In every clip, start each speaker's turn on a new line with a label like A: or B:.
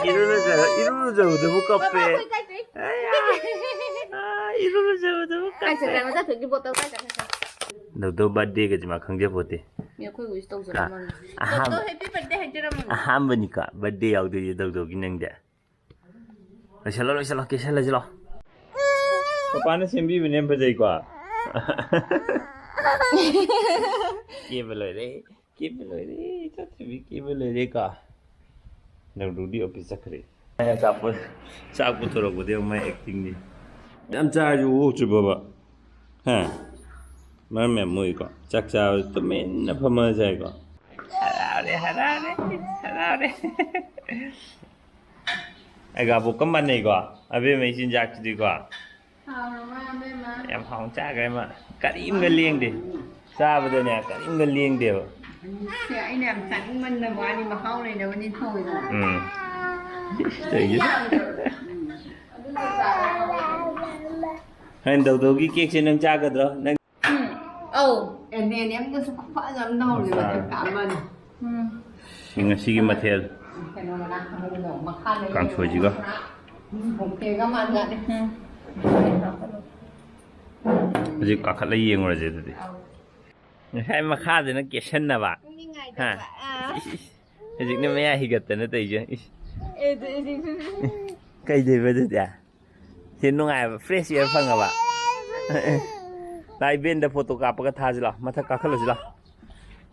A: 이루어져도 못 갚해. 이루어져도 못
B: Ai sẽ
A: 갚해.
B: làm ra thử cái bộ tao cái chẳng
A: 너도 버데이가지만 강제보대.
B: 미역 거기 있어 또 저러면
A: 아함.
B: 또 해피 버스데이 해주라면
A: 한번이니까 버데이 야우도 너도 기능데. 살라 계살라질러. 오빠는 셈비비네 버데이과. 깨불러래. 저트비 깨불러래까. 너도 디 오피스 그래. 자꾸 들어보대 엄마 액팅니. 남자주 주봐봐. 마음에 뭐이거 짝짝 또 맨날 퍼마자 이거 하라래 아이가 볶음밥 내 이거 아베 메신 작지도 이거 em không chắc em ạ cắt cái liêng đi xa bây giờ nè cắt cái liêng đều
B: thì anh làm sẵn mình là qua đi mà không này đâu nên thôi rồi
A: tự Hành đầu cái kia trên nâng cha cái đó nâng
B: em cứ sắp phá lắm đâu rồi mà em cảm ơn
A: nhưng mà xí mà theo càng sôi gì cơ
B: thì các bạn lại
A: gì cả khát lấy yên rồi gì đấy hay mà khát thì nó kia sân là bạn ha gì nó mấy ai gặp thì nó tùy chứ cái gì vậy đấy à thì nó ngài fresh air phăng à bạn tại bên đó photo cáp cái thà gì là mà thắc cả gì là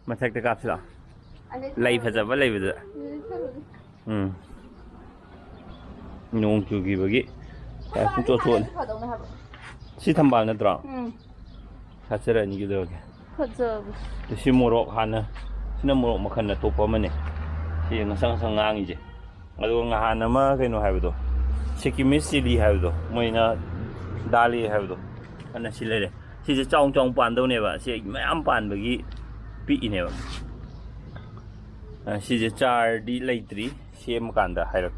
A: mà thắc cái cáp gì là lấy phải giờ vẫn lấy phải giờ nhung chú gì vậy cái không cho chuột si tham bảo nữa đó thật sự là như thế rồi si mua rộ han nữa si nó mua rộ mà khăn là top mà này si nó sang ngang gì rồi ngang han mà cái nó hay vậy Sikimisi đi hay rồi, mới na Dali hay rồi, anh ấy lấy đấy, thì trong bàn đâu này vậy, thì mấy âm bàn bởi cái bị này vậy, thì char đi lấy tri, thì em cần đã hay rồi,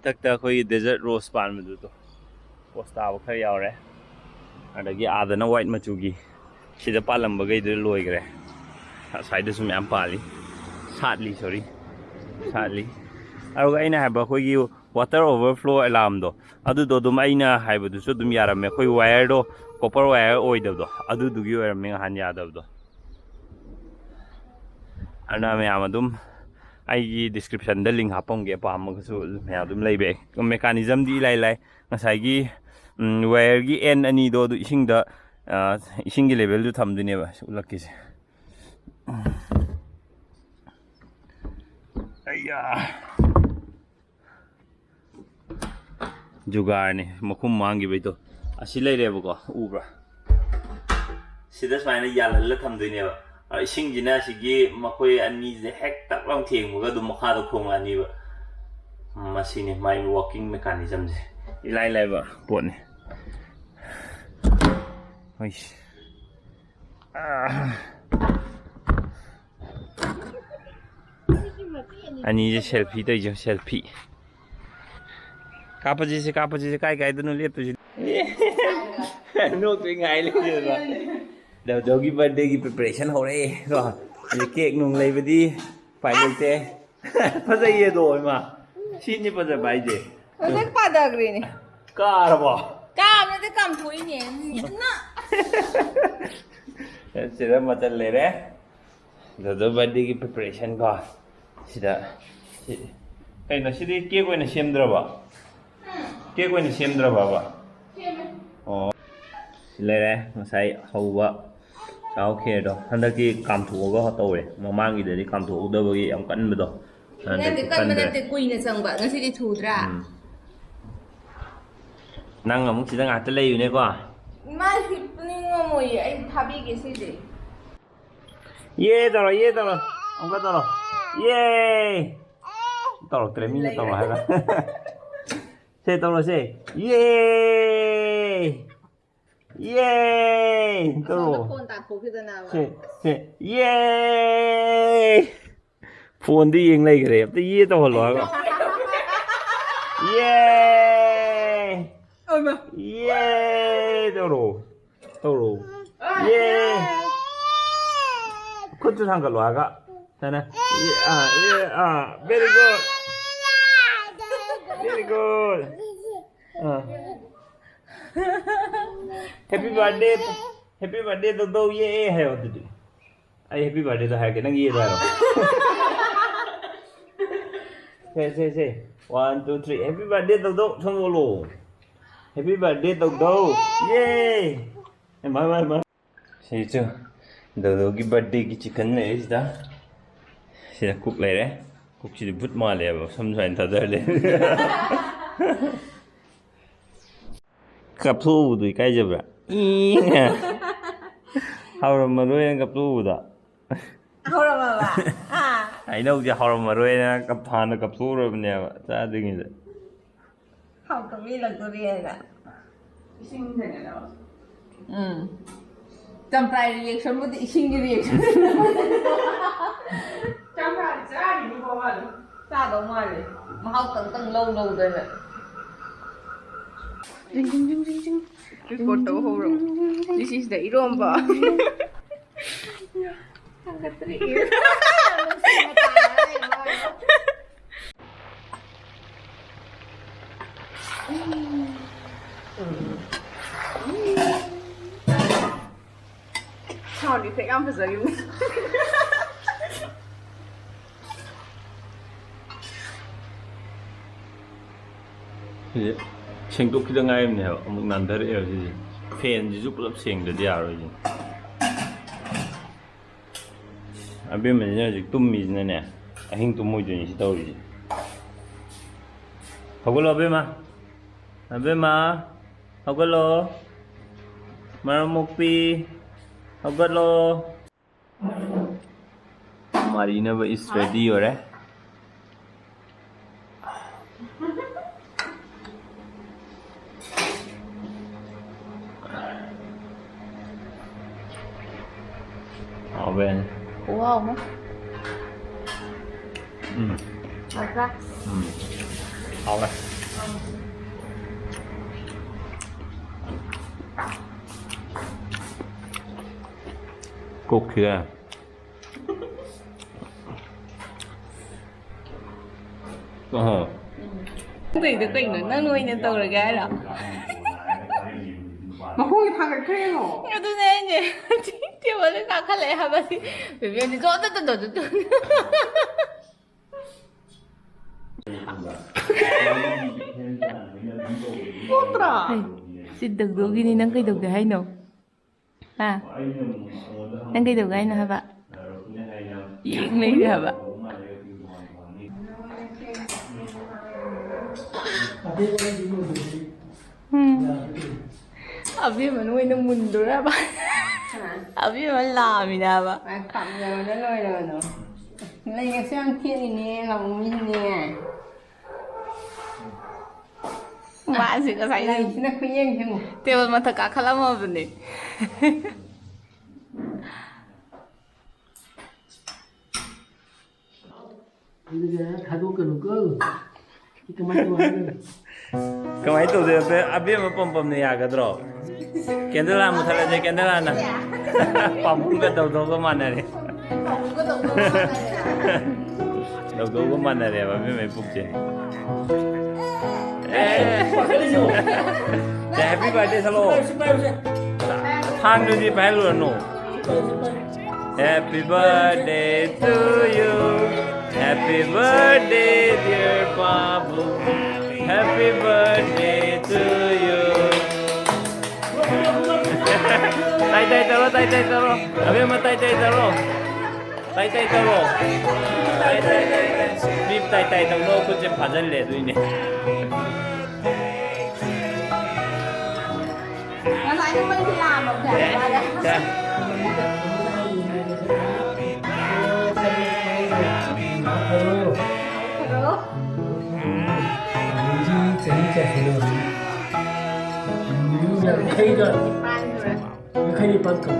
A: tất khối desert rose bàn mà được, posta vào khai ao đấy, anh ấy cái ada nó white mà chú gì, thìจะ palam bagai itu lôi cái đấy, sai itu semua ampali, sadly sorry, sadly, rồi cái này hay bảo khối cái water overflow alarm do adu do maina haibu so dum yara me khoi wire do copper wire oi do adu du gi wire me han ya do ana me amadum ai description da link hapong ge pa ma su me adum lei be mechanism di lai ngasai gi wire gi n ani do du ising da ising gi level du tham du ne ba ulak ki se ayya जुगाड़ ने मखुम मांगी भाई तो असी ले रे बको उब्रा सिदा स्वाइना यालल थमदुने बा इसिंग जिना सिगी मखोय अनि जे हेक तक लांग थेंगबगा दु मखा दो खोंग अनि बा मसिने माइ वर्किंग मेकानिजम जे इलाइ लाइ बा पोने ओइस अनि जे सेल्फी तो जो सेल्फी कापजी से काय तो लेप तो नो तो ngay lên rồi đầu đầu cái birthday cái preparation हो रही rồi cái cake nung lấy về đi phải được thế phát ra gì rồi mà xin như bao giờ bài gì
B: cái bắt được rồi nè
A: cả rồi
B: cả nó sẽ cầm thúi nhỉ nè
A: sẽ ra mà chân lấy đấy đầu đầu birthday cái preparation coi sẽ đó cái nó sẽ đi kia quay nó xem được không kia quay nó xem được không 어 실례래 사이 하우바 자오케도 한다기 감투가 떠오래 마망이들이 감투도 보기 양 깐면도
B: 근데 깐면한테 꾸이는 성바 ngasi thủ ra
A: năng ở mức chỉ đang ngạt tới lấy này qua
B: mà hipning ngồi anh thabi cái gì
A: ye đó ông có đó ye đó là mình đó là hay không xe đó là xe ye 예! 또 예! 부원도 잉래 그래. 또 예도 올라가고. 예! 예! 도로. 예! 코트 상가 올라가. 자나. very good. Very good. Happy birthday. Happy birthday to do ye hai oddi. Ai happy birthday to hai ke nang ye da ro. Say. 1 2 3 happy birthday to do xong lo. Happy birthday to do. Yay. Mai. Sei chu. Do ki birthday ki chicken ne is da. Sida cook lai re. Cook si but ma le ba sam sain tha da le. Cặp thu tụi cái gì vậy? Hầu mà đuôi cặp thu đó.
B: Hầu mà bà. À.
A: Ai đâu chứ hầu mà đuôi cặp thàn cặp thu rồi nè, sao thế như vậy?
B: Hầu cái gì là tôi riêng à? Sinh thế này đâu? Trong trái reaction một tí sinh reaction. Trong trái cha thì có mà được. Cha có mà được. Mà hầu tầng lâu rồi nè. Ding. We photo horo. This is the iromba. Sao đi thấy ăn phải giờ dùng.
A: Gì? Sinh tục khi ngay em nè, một lần thế đấy gì? Fan giúp lớp sinh được điều rồi gì? À bên mình nhớ gì tôm mì này nè, anh tôm mùi gì đâu gì? Học cái lò bên mà, học cái lò, mà một pi, học cái lò. Marina is ready rồi đấy. Bên
B: Ủa không á? Thật ra
A: Không đây Cục kìa
B: Thì được kinh nữa, nó nuôi nên tôi là gái đó. Mà không thì thằng cái kia hả? Nhưng tôi nghe nhỉ, thì mà nó nào khác lẽ hả bà thì bởi vì nó rõ tất. Contra. Xin đừng được gini nang cây đục để hay nổ. À, nang cây đục hay nổ hả bà? Yên lấy hả bà? Abi mà nuôi nó mùn đồ ra bà. Abi mà làm gì nào bà? Cầm rồi nó nuôi rồi nó. Lấy cái xem thiên thì nè, lòng mình nè. Bạn gì có thấy gì? Nó khuyên em chứ. Tiêu mà thật cả khá lắm mà vấn đề.
A: Kamay tu dia abi apa pom ni agak draw. Kendala muthal aja kendala na. Pabung ke dau ke mana ni? Dau ke mana ni? Abi mai puk je. Happy birthday salo. Thang tu di pahal no. Happy birthday to you. Happy birthday dear Pabung. Happy birthday to you. tay taro. Abi mà tay taro. Tay taro. Bip tay tao nó cũng chỉ phản dân lệ rồi nè.
B: Nó lại nó mới đi làm một chả ra.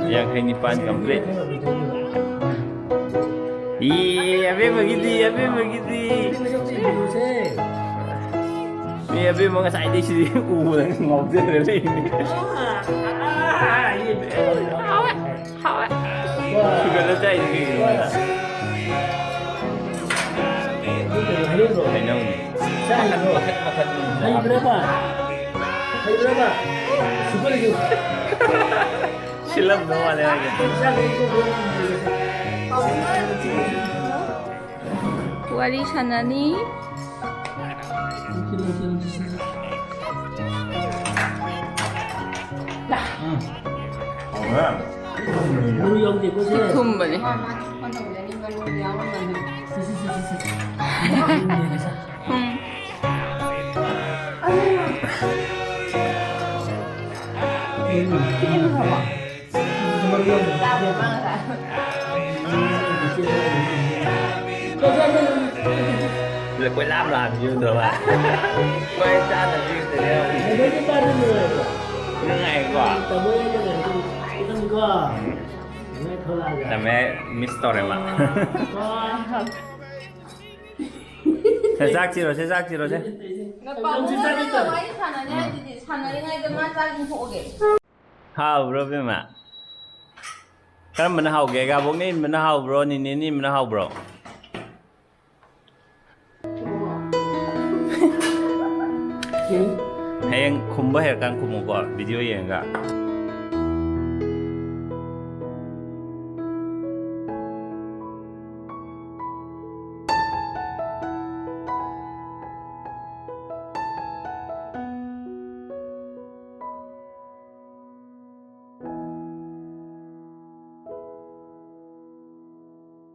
A: Yang kehidupan komplit. Iya, abi begitu. Abi mau ngasih di sini, ngobrol dari ini. Hawa. Sudah selesai ini. I know.
C: Hai berapa? Hai berapa? Super itu.
A: Film doang ada lagi.
B: Wali sana nih.
C: Baru yang di kos ya.
B: Tum boleh.
A: Là quay lam làm như thường mà quay ra là như thế nào những ngày quả là mẹ Mr. em ạ sẽ rác chi rồi chứ hào bro biết mà cái mình hào ghé gà bông nên mình hào bro nhìn mình hào bro hay không bao giờ càng cùng một video gì cả